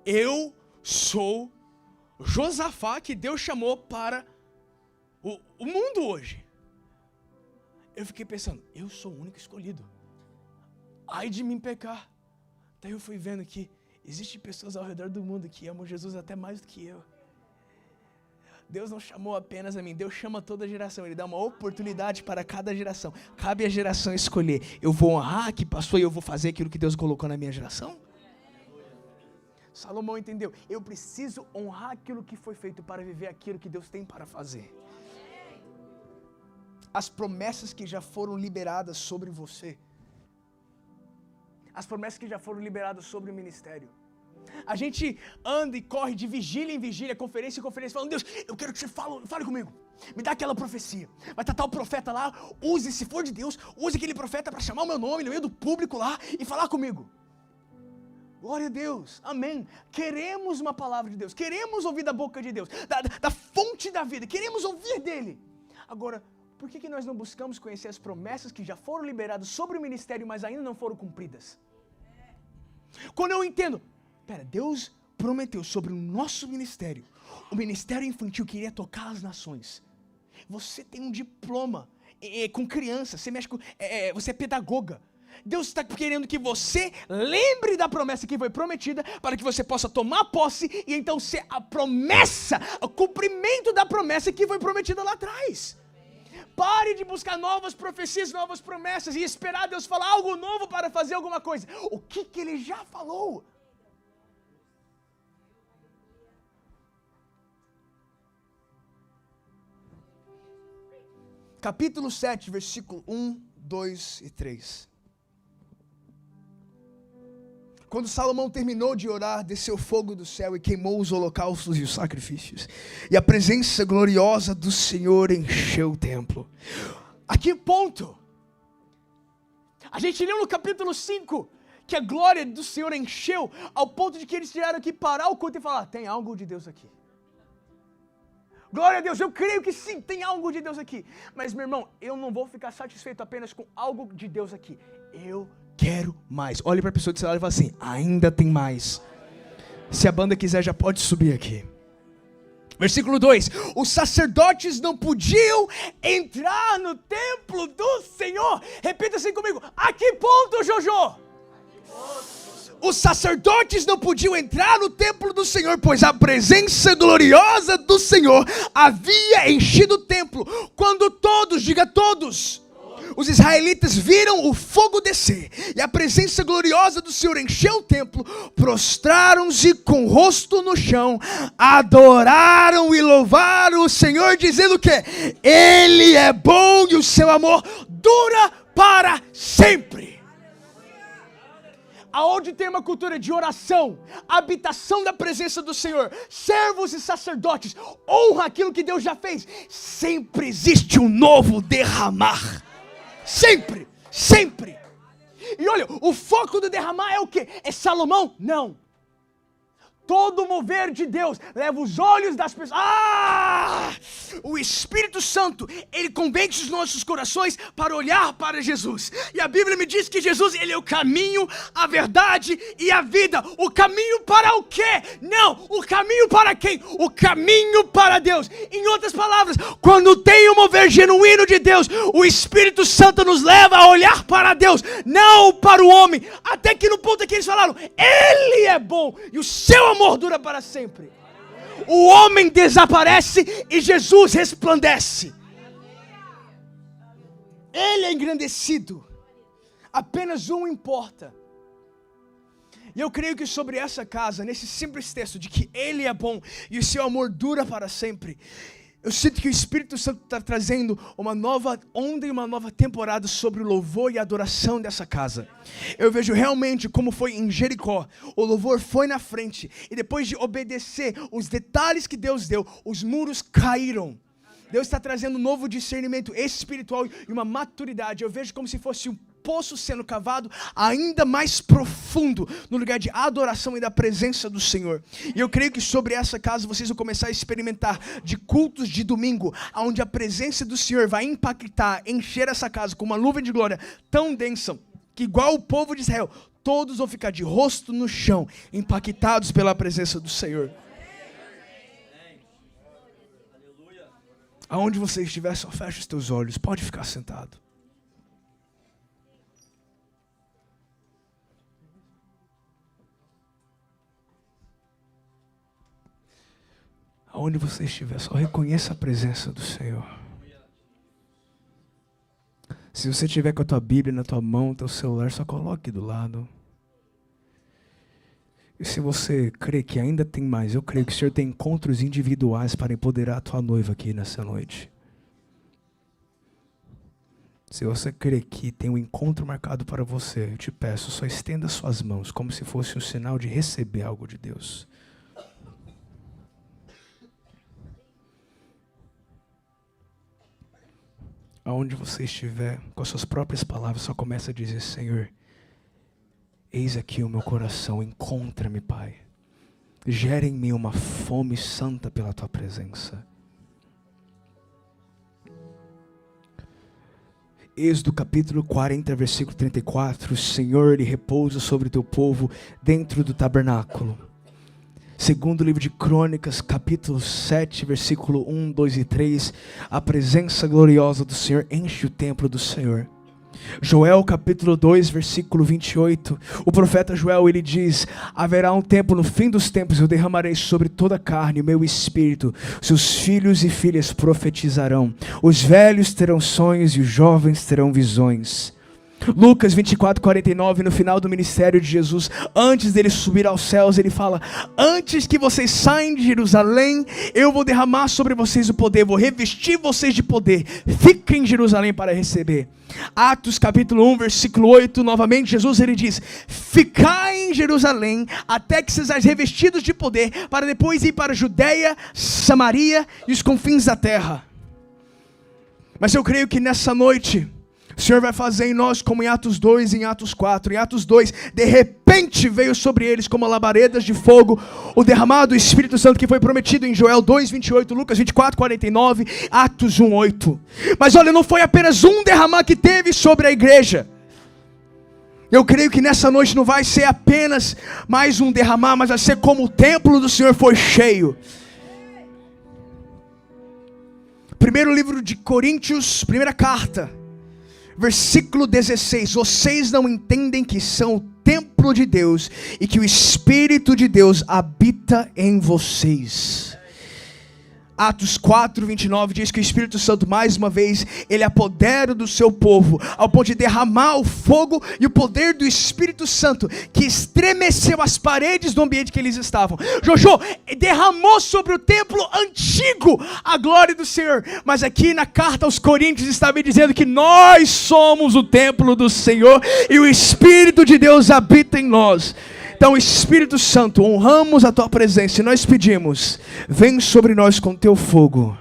Eu sou Josafá que Deus chamou para o mundo hoje. Eu fiquei pensando: eu sou o único escolhido. Ai de mim pecar. Daí eu fui vendo que existem pessoas ao redor do mundo que amam Jesus até mais do que eu. Deus não chamou apenas a mim, Deus chama toda a geração. Ele dá uma oportunidade para cada geração. Cabe à geração escolher. Eu vou honrar que passou e eu vou fazer aquilo que Deus colocou na minha geração? Salomão entendeu. Eu preciso honrar aquilo que foi feito para viver aquilo que Deus tem para fazer. As promessas que já foram liberadas sobre você. As promessas que já foram liberadas sobre o ministério. A gente anda e corre de vigília em vigília, conferência em conferência, falando: Deus, eu quero que você fale comigo. Me dá aquela profecia. Vai estar tal profeta lá, use, se for de Deus, use aquele profeta para chamar o meu nome no meio do público lá e falar comigo. Glória a Deus, amém. Queremos uma palavra de Deus, queremos ouvir da boca de Deus, da fonte da vida, queremos ouvir dele. Agora, por que nós não buscamos conhecer as promessas que já foram liberadas sobre o ministério, mas ainda não foram cumpridas? Quando eu entendo, Deus prometeu sobre o nosso ministério, o ministério infantil que iria tocar as nações. Você tem um diploma com criança, você mexe com, você é pedagoga. Deus está querendo que você lembre da promessa que foi prometida, para que você possa tomar posse e então ser a promessa, o cumprimento da promessa que foi prometida lá atrás. Pare de buscar novas profecias, novas promessas e esperar Deus falar algo novo para fazer alguma coisa. O que Ele já falou? Capítulo 7, versículo 1, 2 e 3. Quando Salomão terminou de orar, desceu fogo do céu e queimou os holocaustos e os sacrifícios. E a presença gloriosa do Senhor encheu o templo. A que ponto? A gente leu no capítulo 5 que a glória do Senhor encheu ao ponto de que eles tiveram que parar o culto e falar: tem algo de Deus aqui. Glória a Deus, eu creio que sim, tem algo de Deus aqui. Mas, meu irmão, eu não vou ficar satisfeito apenas com algo de Deus aqui. Eu quero mais. Olhe para a pessoa do seu lado e fala assim: ainda tem mais. Se a banda quiser, já pode subir aqui. Versículo 2: os sacerdotes não podiam entrar no templo do Senhor. Repita assim comigo: a que ponto, Jojo? Os sacerdotes não podiam entrar no templo do Senhor, pois a presença gloriosa do Senhor havia enchido o templo. Quando todos, diga todos, os israelitas viram o fogo descer e a presença gloriosa do Senhor encheu o templo, prostraram-se com o rosto no chão, adoraram e louvaram o Senhor, dizendo que Ele é bom e o seu amor dura para sempre. Aonde tem uma cultura de oração, habitação da presença do Senhor, servos e sacerdotes, honra aquilo que Deus já fez, sempre existe um novo derramar. Sempre, sempre. E olha, o foco do derramar é o quê? É Salomão? Não. Todo mover de Deus leva os olhos das pessoas. O Espírito Santo, Ele convence os nossos corações para olhar para Jesus. E a Bíblia me diz que Jesus, Ele é o caminho, a verdade e a vida. O caminho para o quê? Não, o caminho para quem? O caminho para Deus. Em outras palavras, quando tem um mover genuíno de Deus, o Espírito Santo nos leva a olhar para Deus, não para o homem. Até que no ponto em que eles falaram: Ele é bom e o seu amor dura para sempre. O homem desaparece e Jesus resplandece. Ele é engrandecido. Apenas um importa. E eu creio que sobre essa casa, nesse simples texto de que Ele é bom e o seu amor dura para sempre, eu sinto que o Espírito Santo está trazendo uma nova onda e uma nova temporada sobre o louvor e a adoração dessa casa. Eu vejo realmente como foi em Jericó. O louvor foi na frente e depois de obedecer os detalhes que Deus deu, os muros caíram. Deus está trazendo um novo discernimento espiritual e uma maturidade. Eu vejo como se fosse um poço sendo cavado ainda mais profundo no lugar de adoração e da presença do Senhor. E eu creio que sobre essa casa vocês vão começar a experimentar de cultos de domingo, onde a presença do Senhor vai impactar, encher essa casa com uma nuvem de glória tão densa, que igual o povo de Israel, todos vão ficar de rosto no chão, impactados pela presença do Senhor. Aonde você estiver, só fecha os teus olhos, pode ficar sentado. Aonde você estiver, só reconheça a presença do Senhor. Se você tiver com a tua Bíblia na tua mão, teu celular, só coloque do lado. E se você crê que ainda tem mais, eu creio que o Senhor tem encontros individuais para empoderar a tua noiva aqui nessa noite. Se você crê que tem um encontro marcado para você, eu te peço, só estenda suas mãos, como se fosse um sinal de receber algo de Deus. Aonde você estiver, com as suas próprias palavras, só começa a dizer: Senhor, eis aqui o meu coração, encontra-me, Pai. Gera em mim uma fome santa pela Tua presença. Êxodo capítulo 40, versículo 34, o Senhor, Ele repousa sobre o Teu povo dentro do tabernáculo. Segundo livro de Crônicas, capítulo 7, versículo 1, 2 e 3, a presença gloriosa do Senhor enche o templo do Senhor. Joel capítulo 2, versículo 28, o profeta Joel, ele diz: haverá um tempo no fim dos tempos, eu derramarei sobre toda a carne o meu espírito, seus filhos e filhas profetizarão, os velhos terão sonhos e os jovens terão visões. Lucas 24, 49, no final do ministério de Jesus, antes dele subir aos céus, ele fala: antes que vocês saiam de Jerusalém, eu vou derramar sobre vocês o poder, vou revestir vocês de poder, fiquem em Jerusalém para receber. Atos capítulo 1, versículo 8, novamente Jesus, ele diz: ficai em Jerusalém, até que sejais revestidos de poder, para depois ir para a Judeia, Samaria e os confins da terra. Mas eu creio que nessa noite, o Senhor vai fazer em nós como em Atos 2 e em Atos 4. Em Atos 2, de repente veio sobre eles como labaredas de fogo o derramado Espírito Santo que foi prometido em Joel 2, 28, Lucas 24, 49, Atos 1, 8. Mas olha, não foi apenas um derramar que teve sobre a igreja. Eu creio que nessa noite não vai ser apenas mais um derramar, mas vai ser como o templo do Senhor foi cheio. Primeiro livro de Coríntios, primeira carta, versículo 16, vocês não entendem que são o templo de Deus e que o Espírito de Deus habita em vocês. Atos 4, 29 diz que o Espírito Santo, mais uma vez, ele apodera do seu povo, ao ponto de derramar o fogo e o poder do Espírito Santo, que estremeceu as paredes do ambiente que eles estavam. Jojo, derramou sobre o templo antigo a glória do Senhor, mas aqui na carta aos Coríntios estava dizendo que nós somos o templo do Senhor e o Espírito de Deus habita em nós. Então, Espírito Santo, honramos a Tua presença e nós pedimos: vem sobre nós com Teu fogo.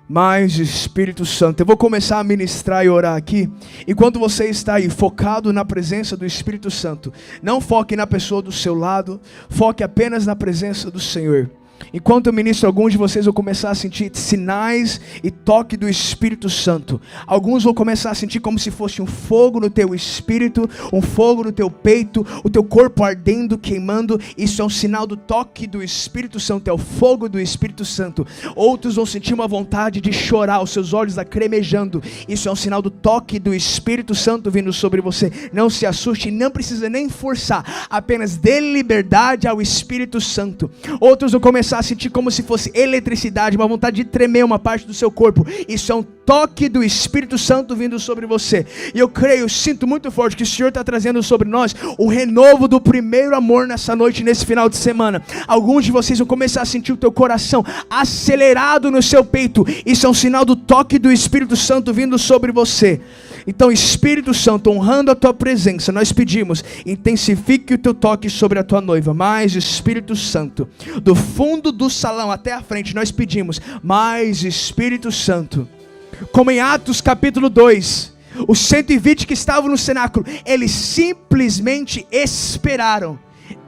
Mas, Espírito Santo, eu vou começar a ministrar e orar aqui. Enquanto você está aí focado na presença do Espírito Santo, não foque na pessoa do seu lado, foque apenas na presença do Senhor. Enquanto eu ministro, alguns de vocês vão começar a sentir sinais e toque do Espírito Santo. Alguns vão começar a sentir como se fosse um fogo no teu espírito, um fogo no teu peito, o teu corpo ardendo, queimando. Isso é um sinal do toque do Espírito Santo, é o fogo do Espírito Santo. Outros vão sentir uma vontade de chorar, os seus olhos lacrimejando. Isso é um sinal do toque do Espírito Santo vindo sobre você. Não se assuste, não precisa nem forçar, apenas dê liberdade ao Espírito Santo. Outros vão começar a sentir como se fosse eletricidade, uma vontade de tremer uma parte do seu corpo. Isso é um toque do Espírito Santo vindo sobre você. E eu creio, sinto muito forte que o Senhor está trazendo sobre nós o renovo do primeiro amor nessa noite, nesse final de semana. Alguns de vocês vão começar a sentir o teu coração acelerado no seu peito. Isso é um sinal do toque do Espírito Santo vindo sobre você. Então, Espírito Santo, honrando a Tua presença, nós pedimos: intensifique o Teu toque sobre a Tua noiva. Mais Espírito Santo, do fundo do salão até a frente, nós pedimos: mais Espírito Santo. Como em Atos capítulo 2, os 120 que estavam no cenáculo, eles simplesmente esperaram,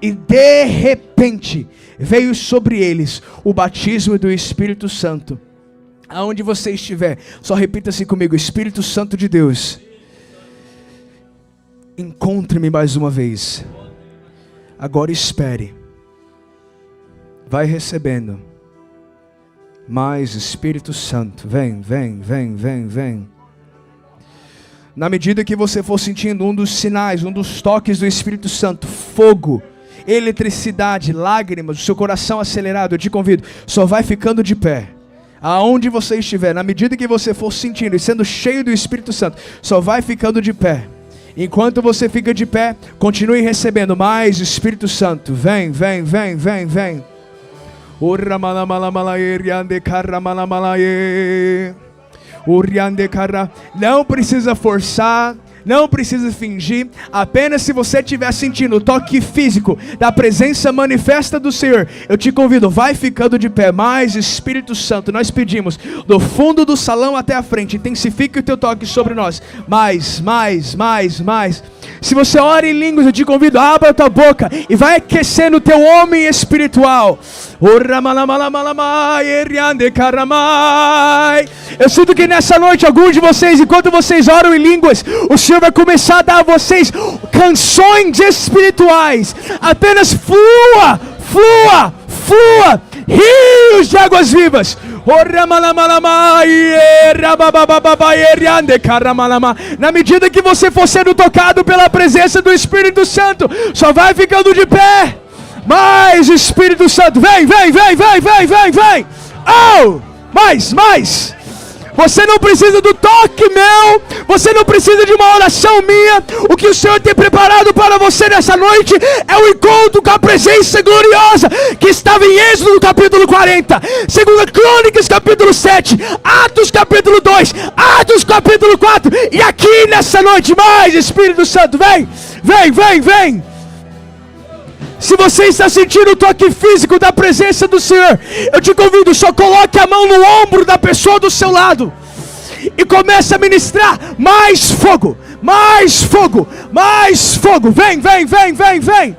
e de repente veio sobre eles o batismo do Espírito Santo. Aonde você estiver, só repita assim comigo: Espírito Santo de Deus, encontre-me mais uma vez. Agora espere, vai recebendo mais Espírito Santo. Vem, vem, vem, vem, vem. Na medida que você for sentindo um dos sinais, um dos toques do Espírito Santo, fogo, eletricidade, lágrimas, o seu coração acelerado, eu te convido, só vai ficando de pé. Aonde você estiver, na medida que você for sentindo e sendo cheio do Espírito Santo, só vai ficando de pé. Enquanto você fica de pé, continue recebendo mais Espírito Santo. Vem, vem, vem, vem, vem. Não precisa forçar, não precisa fingir, apenas se você estiver sentindo o toque físico da presença manifesta do Senhor, eu te convido, vai ficando de pé. Mais Espírito Santo, nós pedimos, do fundo do salão até a frente, intensifique o teu toque sobre nós. Mais, mais, mais, mais. Se você ora em línguas, eu te convido, abra a tua boca e vai aquecendo o teu homem espiritual. Eu sinto que nessa noite, alguns de vocês, enquanto vocês oram em línguas, o Senhor vai começar a dar a vocês canções espirituais. Apenas flua, flua, flua, rios de águas vivas. Na medida que você for sendo tocado pela presença do Espírito Santo, só vai ficando de pé. Mais Espírito Santo, vem, vem, vem, vem, vem, vem, vem. Oh, mais, mais. Você não precisa do toque meu, você não precisa de uma oração minha. O que o Senhor tem preparado para você nessa noite é o encontro com a presença gloriosa que estava em Êxodo capítulo 40, 2 Crônicas capítulo 7, Atos capítulo 2, Atos capítulo 4. E aqui nessa noite, mais Espírito Santo, vem, vem, vem, vem. Se você está sentindo o toque físico da presença do Senhor, eu te convido, só coloque a mão no ombro da pessoa do seu lado e comece a ministrar mais fogo, mais fogo, mais fogo. Vem, vem, vem, vem, vem.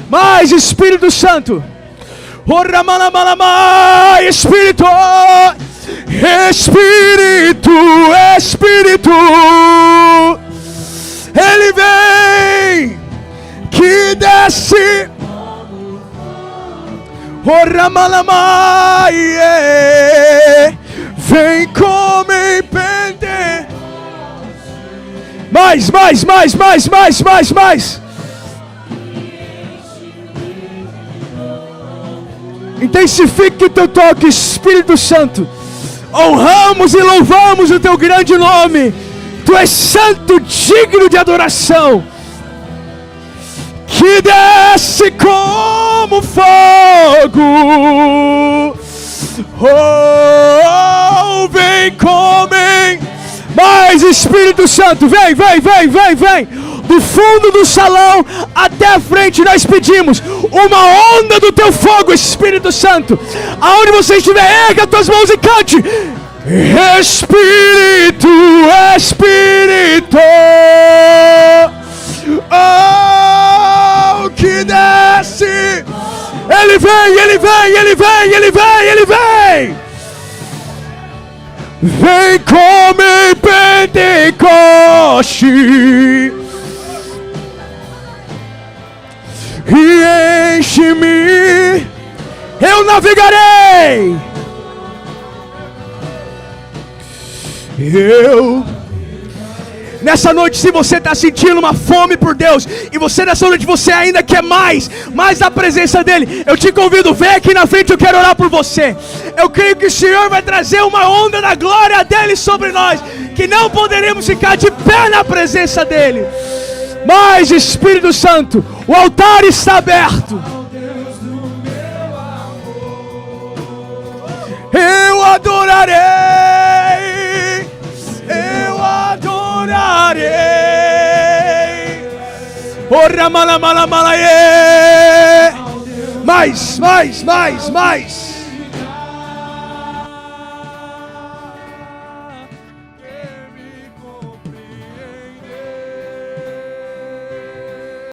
Mais Espírito Santo. Espírito, Espírito, Espírito. Ele vem, que desce. Vem como em Pentecoste. Mais, mais, mais, mais, mais, mais, mais. Intensifique o teu toque, Espírito Santo. Honramos e louvamos o teu grande nome. Tu és santo, digno de adoração. Que desce como fogo. Oh, vem como em... Mais Espírito Santo, vem, vem, vem, vem, vem. Do fundo do salão até a frente nós pedimos uma onda do teu fogo, Espírito Santo. Aonde você estiver, erga as tuas mãos e cante. Espírito, Espírito. Oh, que desce. Ele vem, ele vem, ele vem, ele vem, ele vem. Vem como em Pentecoste e enche-me, eu navegarei. Nessa noite, se você está sentindo uma fome por Deus, e você nessa noite, você ainda quer mais da presença dEle, eu te convido, vem aqui na frente, eu quero orar por você. Eu creio que o Senhor vai trazer uma onda da glória dEle sobre nós, que não poderemos ficar de pé na presença dEle. Mas Espírito Santo, o altar está aberto. Eu adorarei, eu adorarei. Ora mala mala mala. Mais, mais, mais, mais.